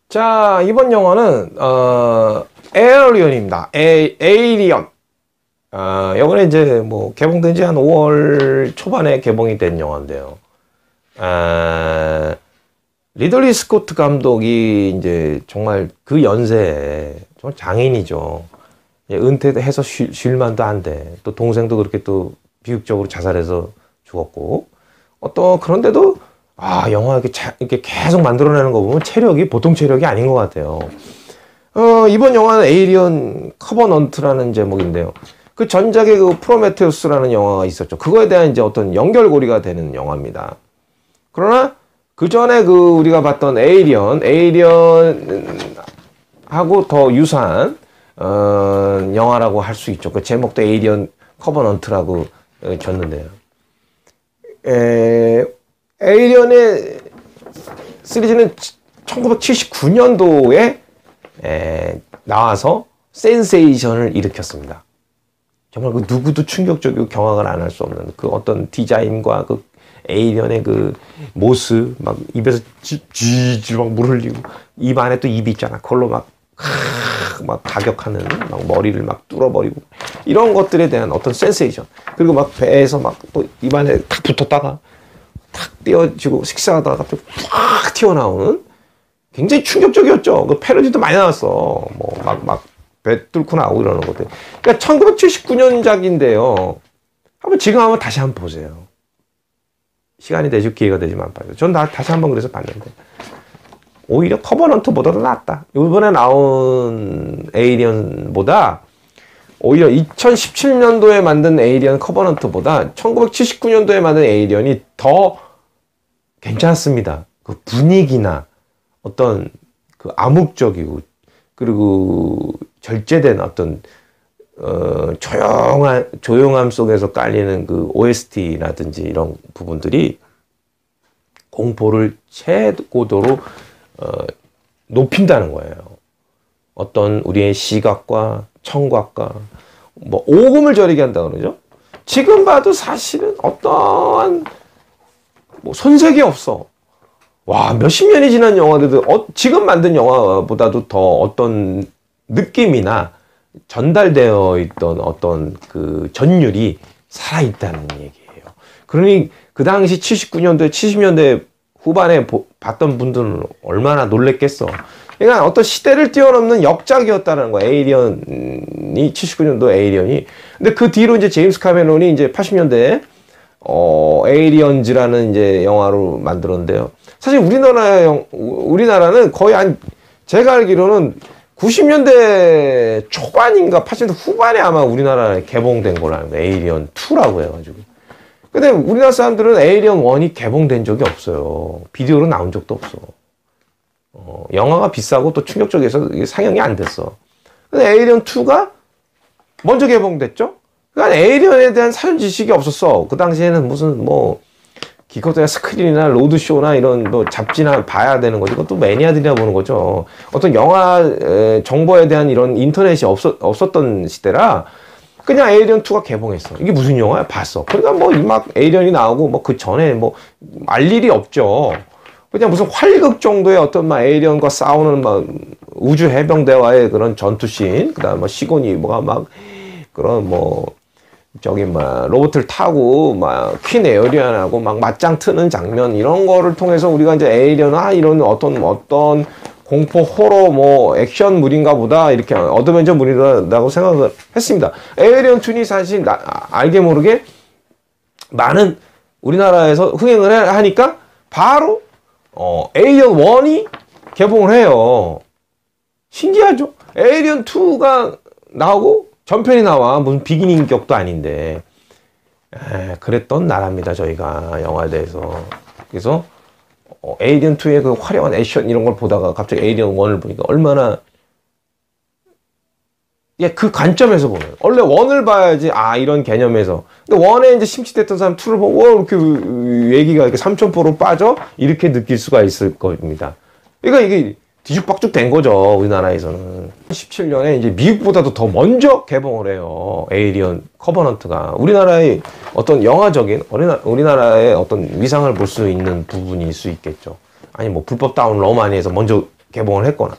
자, 이번 영화는 에어리언입니다. 에이리언. 이번에 이제 뭐 개봉된 지 한 5월 초반에 개봉이 된 영화인데요. 리들리 스코트 감독이 이제 정말 그 연세에 정말 장인이죠. 은퇴해서 쉴 만도 한데, 또 동생도 그렇게 또 비극적으로 자살해서 죽었고, 그런데도 영화 이렇게 계속 만들어내는 거 보면 체력이 보통 체력이 아닌 것 같아요. 이번 영화는 에이리언 커버넌트라는 제목인데요. 그 전작의 그 프로메테우스라는 영화가 있었죠. 그거에 대한 이제 어떤 연결고리가 되는 영화입니다. 그러나 그 전에 우리가 봤던 에이리언하고 더 유사한 영화라고 할 수 있죠. 그 제목도 에이리언 커버넌트라고 줬는데요. 에이리언의 시리즈는 1979년도에 나와서 센세이션을 일으켰습니다. 정말 그 누구도 충격적이고 경악을 안 할 수 없는 그 어떤 디자인과 그 에이리언의 그 모습, 막 입에서 쥐 막 물 흘리고 입 안에 또 입이 있잖아. 그걸로 막 가격하는, 막 머리를 막 뚫어버리고 이런 것들에 대한 어떤 센세이션. 그리고 막 배에서 막 또 입 안에 탁 붙었다가 탁 떼어지고 식사하다가 갑자기 팍 튀어나오는 굉장히 충격적이었죠. 그 패러디도 많이 나왔어. 뭐 막 배 뚫고 나오고 이러는 것들. 그러니까 1979년작인데요. 지금 한번 다시 한번 보세요. 시간이 되죠. 기회가 되지만 안 봐요. 전 다시 한번 그래서 봤는데 오히려 커버넌트보다도 낫다. 이번에 나온 에이리언보다 오히려 2017년도에 만든 에이리언 커버넌트보다 1979년도에 만든 에이리언이 더 괜찮습니다. 그 분위기나 어떤 그 암묵적이고 그리고 절제된 어떤 조용함 속에서 깔리는 그 OST라든지 이런 부분들이 공포를 최고도로 높인다는 거예요. 어떤 우리의 시각과 청각과 뭐 오금을 저리게 한다 그러죠. 지금 봐도 사실은 어떠한 뭐 손색이 없어. 와, 몇십 년이 지난 영화들도 지금 만든 영화보다도 더 어떤 느낌이나 전달되어 있던 어떤 그 전율이 살아있다는 얘기예요. 그러니 그 당시 79년도에 70년대 후반에 봤던 분들은 얼마나 놀랬겠어. 그러니까 어떤 시대를 뛰어넘는 역작이었다는 거야. 에이리언이 79년도 에이리언이. 근데 그 뒤로 이제 제임스 카메론이 이제 80년대에 에이리언즈라는 이제 영화로 만들었는데요. 사실 우리나라는 거의 제가 알기로는 90년대 초반인가 80년대 후반에 아마 우리나라에 개봉된 걸로 알고 에이리언 2라고 해가지고. 근데 우리나라 사람들은 에이리언 1이 개봉된 적이 없어요. 비디오로 나온 적도 없어. 영화가 비싸고 또 충격적이어서 상영이 안 됐어. 근데 에이리언 2가 먼저 개봉됐죠? 그러니까 에이리언에 대한 사전 지식이 없었어. 그 당시에는 무슨 기껏해야 스크린이나 로드쇼나 이런 잡지나 봐야 되는 거지. 그것도 매니아들이나 보는 거죠. 어떤 영화 정보에 대한 이런 인터넷이 없었던 시대라 그냥 에이리언 2가 개봉했어. 이게 무슨 영화야? 봤어. 그러니까 막 에이리언이 나오고 그 전에 알 일이 없죠. 그냥 무슨 활극 정도의 어떤 에이리언과 싸우는 우주 해병대와의 그런 전투씬, 그다음 시곤이 그런 로봇을 타고 퀸 에어리언하고 맞짱 트는 장면 이런 거를 통해서 우리가 이제 에이리언 이런 어떤 공포 호러 액션물인가 보다 이렇게 어드벤처물이라고 생각을 했습니다. 에이리언 2니 사실 알게 모르게 많은 우리나라에서 흥행을 하니까 바로 에이리언 1이 개봉을 해요. 신기하죠? 에이리언 2가 나오고 전편이 나와. 무슨 비기닝 격도 아닌데. 그랬던 나라입니다. 저희가 영화에 대해서. 그래서 에이리언 2의 그 화려한 액션 이런 걸 보다가 갑자기 에이리언 1을 보니까 얼마나 예, 그 관점에서 보면. 원래 원을 봐야지, 아, 이런 개념에서. 근데 원에 이제 심취됐던 사람 투를 보고, 이렇게 얘기가 이렇게 삼천포로 빠져? 이렇게 느낄 수가 있을 겁니다. 그러니까 이게 뒤죽박죽 된 거죠, 우리나라에서는. 17년에 이제 미국보다도 더 먼저 개봉을 해요. 에이리언 커버넌트가. 우리나라의 어떤 영화적인, 우리나라의 어떤 위상을 볼 수 있는 부분일 수 있겠죠. 아니, 뭐, 불법 다운 너무 많이 해서 먼저 개봉을 했거나.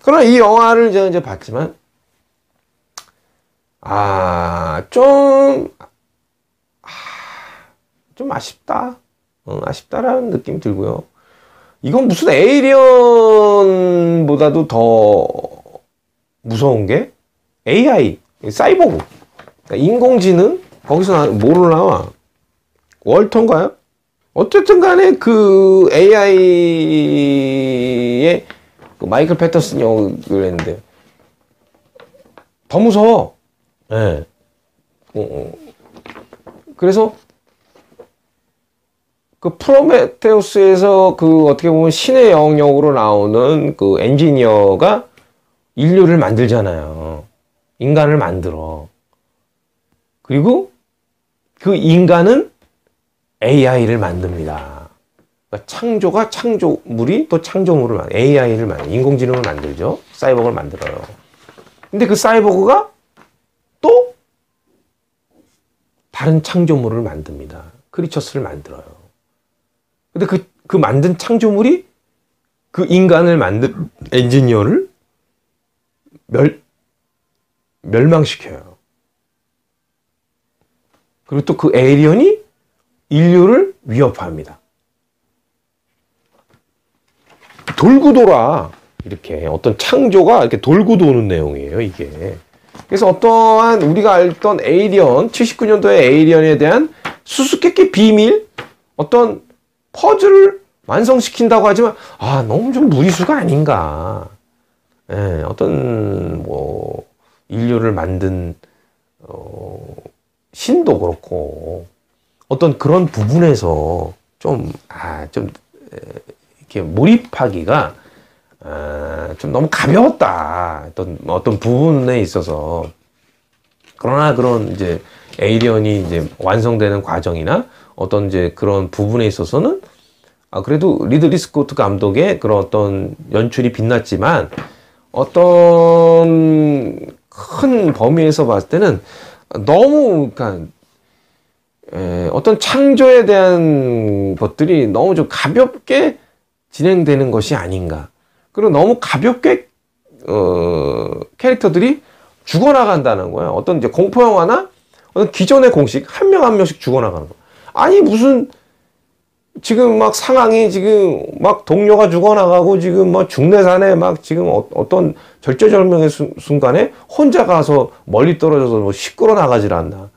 그러나 이 영화를 제가 이제 봤지만, 좀 아쉽다. 아쉽다라는 느낌이 들고요. 이건 무슨 에이리언보다도 더 무서운 게 AI, 사이보그. 그러니까 인공지능? 거기서 뭐로 나와? 월턴가요? 어쨌든 간에 그 AI의 그 마이클 패터슨 역을 했는데 더 무서워. 예. 네. 그래서 그 프로메테우스에서 그 어떻게 보면 신의 영역으로 나오는 그 엔지니어가 인류를 만들잖아요. 인간을 만들어. 그리고 그 인간은 AI를 만듭니다. 그러니까 창조물이 또 창조물을 만들어. AI를 만들어. 인공지능을 만들죠. 사이버그를 만들어요. 근데 그 사이버그가 또 다른 창조물을 만듭니다. 크리처스를 만들어요. 근데 그 만든 창조물이 그 인간을 만든 엔지니어를 멸망시켜요. 그리고 또 그 에이리언이 인류를 위협합니다. 돌고 돌아. 이렇게 어떤 창조가 이렇게 돌고 도는 내용이에요, 이게. 그래서 어떠한 우리가 알던 에이리언, 79년도의 에이리언에 대한 수수께끼 비밀, 어떤 퍼즐을 완성시킨다고 하지만, 너무 좀 무리수가 아닌가. 예, 어떤, 뭐, 인류를 만든, 신도 그렇고, 어떤 그런 부분에서 이렇게 몰입하기가, 좀 너무 가벼웠다. 어떤 부분에 있어서. 그러나 그런 이제 에이리언이 이제 완성되는 과정이나 어떤 이제 그런 부분에 있어서는 그래도 리들리 스코트 감독의 그런 어떤 연출이 빛났지만 어떤 큰 범위에서 봤을 때는 너무 그러니까 어떤 창조에 대한 것들이 너무 좀 가볍게 진행되는 것이 아닌가. 그리고 너무 가볍게 캐릭터들이 죽어나간다는 거예요. 어떤 이제 공포 영화나 어떤 기존의 공식 한 명 한 명씩 죽어나가는 거. 아니 무슨 지금 막 상황이 지금 막 동료가 죽어나가고 지금 막 중내산에 막 지금 어떤 절제절명의 순간에 혼자 가서 멀리 떨어져서 뭐 시끄러 나가질 않나.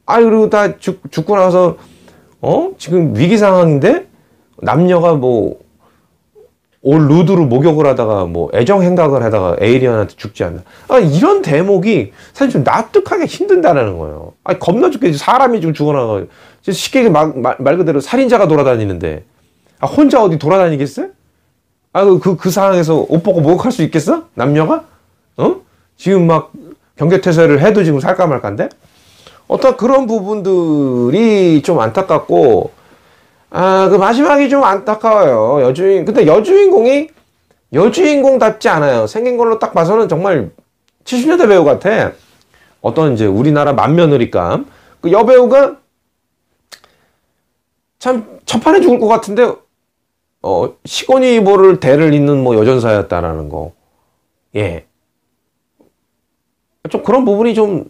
그리고 다 죽고 나서 지금 위기 상황인데 남녀가 뭐 올 루드로 목욕을 하다가 뭐 애정 행각을 하다가 에이리언한테 죽지 않나. 이런 대목이 사실 좀 납득하기 힘든다라는 거예요. 겁나 죽겠지. 사람이 좀 죽어나가. 쉽게 말 그대로 살인자가 돌아다니는데 혼자 어디 돌아다니겠어요? 그 상황에서 옷 벗고 목욕할 수 있겠어? 남녀가? 지금 막 경계태세를 해도 지금 살까 말까인데? 어떤 그런 부분들이 좀 안타깝고 그 마지막이 좀 안타까워요. 근데 여주인공이 여주인공답지 않아요. 생긴 걸로 딱 봐서는 정말 70년대 배우 같아. 어떤 이제 우리나라 맏며느리감. 그 여배우가 참 첫판에 죽을 것 같은데 시고니 이보를 대를 잇는 뭐 여전사였다라는 거. 예. 좀 그런 부분이 좀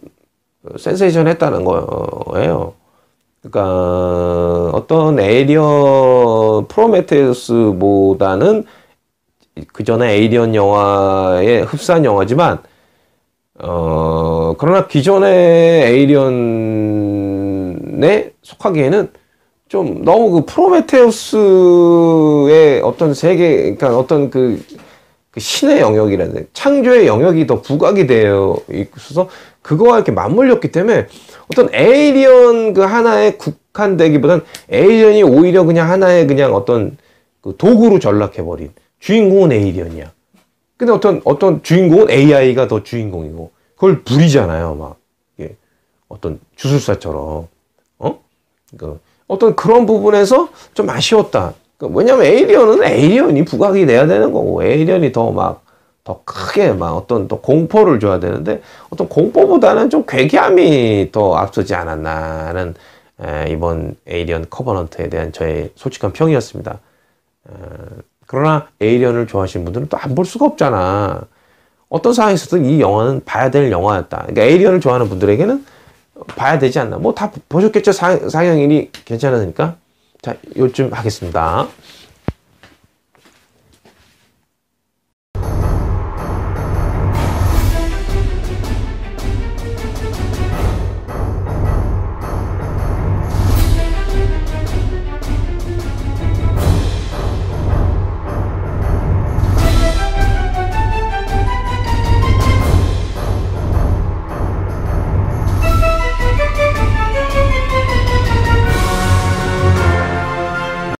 센세이션했다는 거예요. 그러니까 어떤 에이리언 프로메테우스보다는 그 전에 에이리언 영화에 흡사한 영화지만 그러나 기존의 에이리언에 속하기에는 좀 너무 그 프로메테우스의 어떤 세계, 그러니까 어떤 그 신의 영역이라는 창조의 영역이 더 부각이 되어 있어서 그거와 이렇게 맞물렸기 때문에 어떤 에이리언 그 하나에 국한되기보단 에이리언이 오히려 그냥 하나의 그냥 어떤 그 도구로 전락해버린 주인공은 에이리언이야. 근데 어떤 주인공은 AI가 더 주인공이고 그걸 부리잖아요. 막 예. 어떤 주술사처럼 그 어떤 그런 부분에서 좀 아쉬웠다. 왜냐면 에이리언이 부각이 돼야 되는 거고 에이리언이 더 크게 막 어떤 또 공포를 줘야 되는데 어떤 공포보다는 좀 괴기함이 더 앞서지 않았나는 이번 에이리언 커버넌트에 대한 저의 솔직한 평이었습니다. 그러나 에이리언을 좋아하시는 분들은 또 안 볼 수가 없잖아. 어떤 상황에서든 이 영화는 봐야 될 영화였다. 그러니까 에이리언을 좋아하는 분들에게는 봐야 되지 않나. 뭐 다 보셨겠죠. 상영일이 괜찮으니까. 자, 요쯤 하겠습니다.